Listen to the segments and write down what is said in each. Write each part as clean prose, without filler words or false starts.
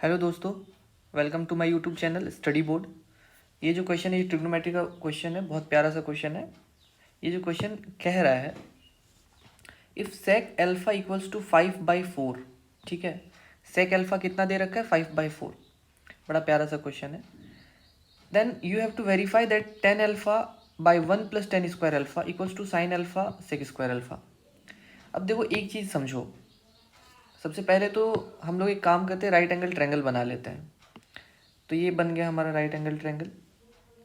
Hello दोस्तों, welcome to my YouTube channel study board. ये जो क्वेश्चन है ये ट्रिग्नोमेट्री का क्वेश्चन है, बहुत प्यारा सा क्वेश्चन है। ये जो क्वेश्चन कह रहा है if sec alpha equals to 5/4, ठीक है। सेक एल्फा कितना दे रखा है? 5/4। बड़ा प्यारा सा क्वेश्चन है। Then you have to verify that tan alpha by 1 + tan square alpha equals to sine alpha sec square alpha. अब देखो एक चीज़ समझो, सबसे पहले तो हम लोग एक काम करते हैं, राइट एंगल ट्रायंगल बना लेते हैं। तो ये बन गया हमारा राइट एंगल ट्रायंगल,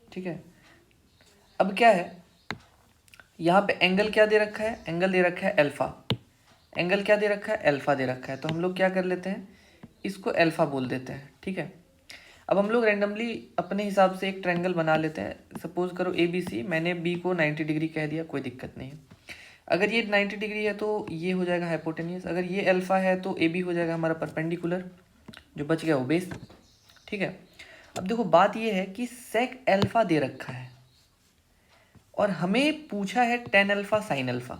ठीक है। अब क्या है, यहाँ पे एंगल क्या दे रखा है? एंगल दे रखा है अल्फा। एंगल क्या दे रखा है? अल्फा दे रखा है। तो हम लोग क्या कर लेते हैं, इसको अल्फा बोल देते हैं, ठीक है। अब हम लोग रैंडमली अपने हिसाब से एक ट्रायंगल बना लेते हैं। सपोज करो ए बी सी, मैंने बी को 90 डिग्री कह दिया, कोई दिक्कत नहीं है। अगर ये 90 डिग्री है तो ये हो जाएगा हाइपोटेनियस। अगर ये अल्फा है तो ए बी हो जाएगा हमारा परपेंडिकुलर, जो बच गया वो बेस, ठीक है। अब देखो बात ये है कि सेक अल्फा दे रखा है और हमें पूछा है टेन अल्फा साइन अल्फा।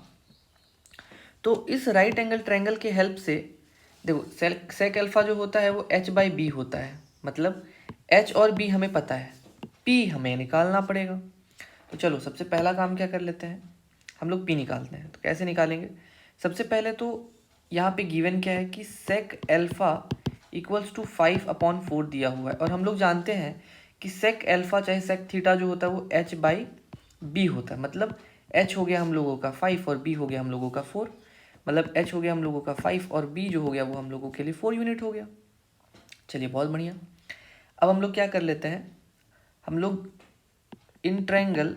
तो इस राइट एंगल ट्रायंगल के हेल्प से देखो, सेक अल्फा जो होता है वो h/b होता है। मतलब h और b हमें पता है, p हमें निकालना पड़ेगा। तो चलो सबसे पहला काम क्या कर लेते हैं, हम लोग p निकालते हैं। तो कैसे निकालेंगे? सबसे पहले तो यहाँ पे गिवन क्या है कि सेक अल्फा इक्वल्स टू 5/4 दिया हुआ है, और हम लोग जानते हैं कि सेक अल्फा चाहे सेक थीटा जो होता है वो h/b होता है। मतलब h हो गया हम लोगों का 5 और b हो गया हम लोगों का 4। मतलब h हो गया हम लोगों का 5 और b जो हो गया वो हम लोगों के लिए 4 यूनिट हो गया। चलिए बहुत बढ़िया। अब हम लोग क्या कर लेते हैं, हम लोग in triangle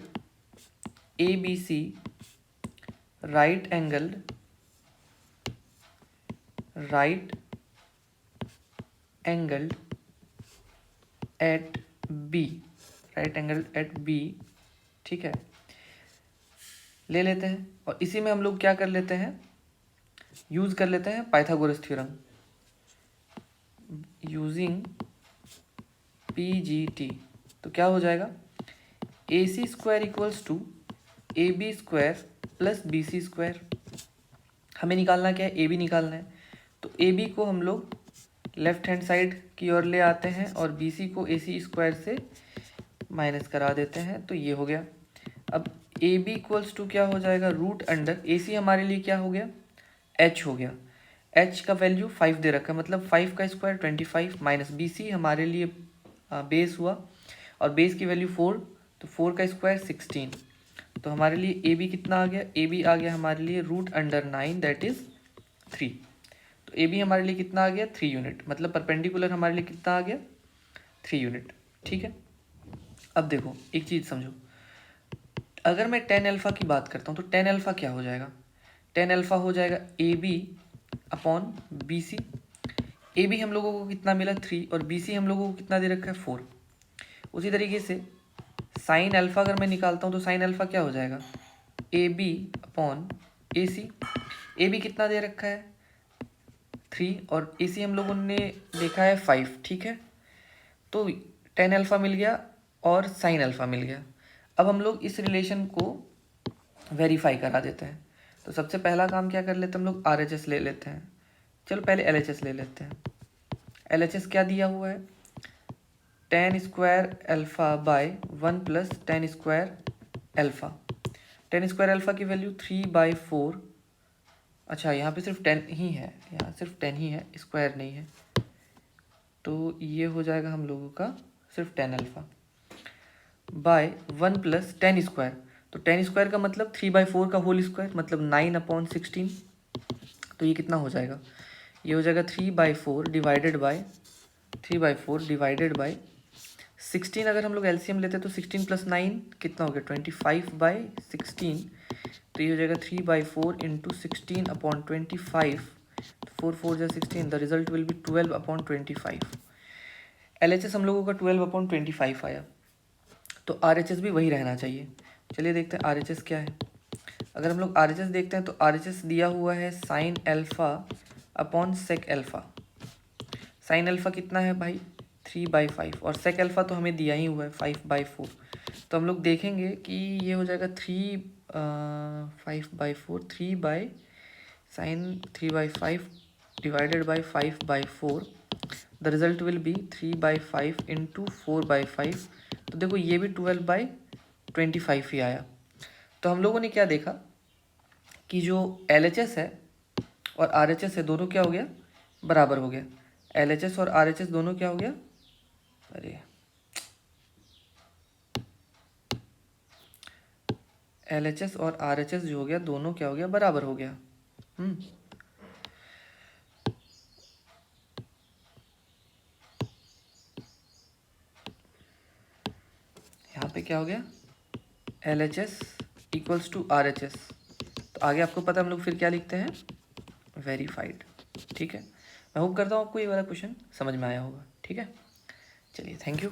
A B C right angle at B, right angle at B, ठीक है, ले लेते हैं। और इसी में हम लोग क्या कर लेते हैं, यूज कर लेते हैं पाइथागोरस थ्योरम। यूजिंग PGT तो क्या हो जाएगा, AC² equals to AB² plus BC²। हमें निकालना क्या है? AB निकालना है। तो AB को हम लोग लेफ्ट हैंड साइड की ओर ले आते हैं और BC को AC² से माइनस करा देते हैं, तो ये हो गया। अब AB इक्वल्स टू क्या हो जाएगा, रूट अंडर AC हमारे लिए क्या हो गया, H हो गया। H का वैल्यू 5 दे रखा है, मतलब 5 का स्क्वायर 25 माइनस BC हमारे लिए बेस हुआ, और बेस की वैल्यू 4, तो 4 का स्क्वायर 16। तो हमारे लिए AB कितना आ गया, AB आ गया हमारे लिए रूट अंडर 9 दैट इज 3। तो AB हमारे लिए कितना आ गया, 3 यूनिट। मतलब परपेंडिकुलर हमारे लिए कितना आ गया, 3 यूनिट, ठीक है। अब देखो एक चीज़ समझो, अगर मैं टेन अल्फा की बात करता हूँ तो टेन अल्फा क्या हो जाएगा, टेन अल्फा हो जाएगा AB/BC। AB हम लोगों को कितना मिला, 3, और BC हम लोगों को कितना दे रखा है, 4। उसी तरीके से साइन अल्फा अगर मैं निकालता हूँ तो साइन अल्फा क्या हो जाएगा, AB/AC। AB कितना दे रखा है, 3, और AC हम लोगों ने देखा है 5, ठीक है। तो टेन अल्फा मिल गया और साइन अल्फा मिल गया। अब हम लोग इस रिलेशन को वेरीफाई करा देते हैं। तो सबसे पहला काम क्या कर लेते हैं, हम लोग RHS ले लेते हैं। चलो पहले LHS ले लेते हैं। LHS क्या दिया हुआ है, ten square alpha by 1 + tan square alpha. Ten square alpha की वैल्यू 3/4। अच्छा यहाँ पे सिर्फ 10 ही है, यहाँ सिर्फ 10 ही है, स्क्वायर नहीं है। तो ये हो जाएगा हम लोगों का सिर्फ tan alpha by 1 + tan square. तो टेन स्क्वायर का मतलब 3/4 का होल स्क्वायर, मतलब 9/16। तो ये कितना हो जाएगा, ये हो जाएगा 3/4 डिवाइडेड बाय 16। अगर हम लोग एलसीएम लेते हैं तो 16 + 9 कितना हो गया, 25/16। तो ये हो जाएगा 3/4 × 16/25। 4 4 जा 16, the result will be 12/25। LHS हम लोगों का 12/25 आया। तो RHS भी वही रहना चाहिए। चलिए देखते हैं RHS क्या है। अगर हम लोग RHS देखते हैं तो RHS दिया हुआ है sine alpha sec alpha. Sine alpha कितना है भाई, 3/5, और सेक अल्फा तो हमें दिया ही हुआ है 5/4। तो हम लोग देखेंगे कि ये हो जाएगा 5/4, 3/sin 3/5 divided by 5/4। The result will be 3/5 into 4/5। तो देखो ये भी 12/25 ही आया। तो हम लोगों ने क्या देखा कि जो LHS है और RHS है दोनों क्या हो गया, बराबर हो गया। LHS और RHS दोनों क्या हो गया, अरे LHS और RHS जो हो गया दोनों क्या हो गया, बराबर हो गया। यहाँ पे क्या हो गया, LHS इक्वल्स टू RHS। तो आगे आपको पता है हम लोग फिर क्या लिखते हैं, वेरीफाइड। ठीक है, मैं होप करता हूँ आपको ये वाला क्वेश्चन समझ में आया होगा। ठीक है, चलिए थैंक यू।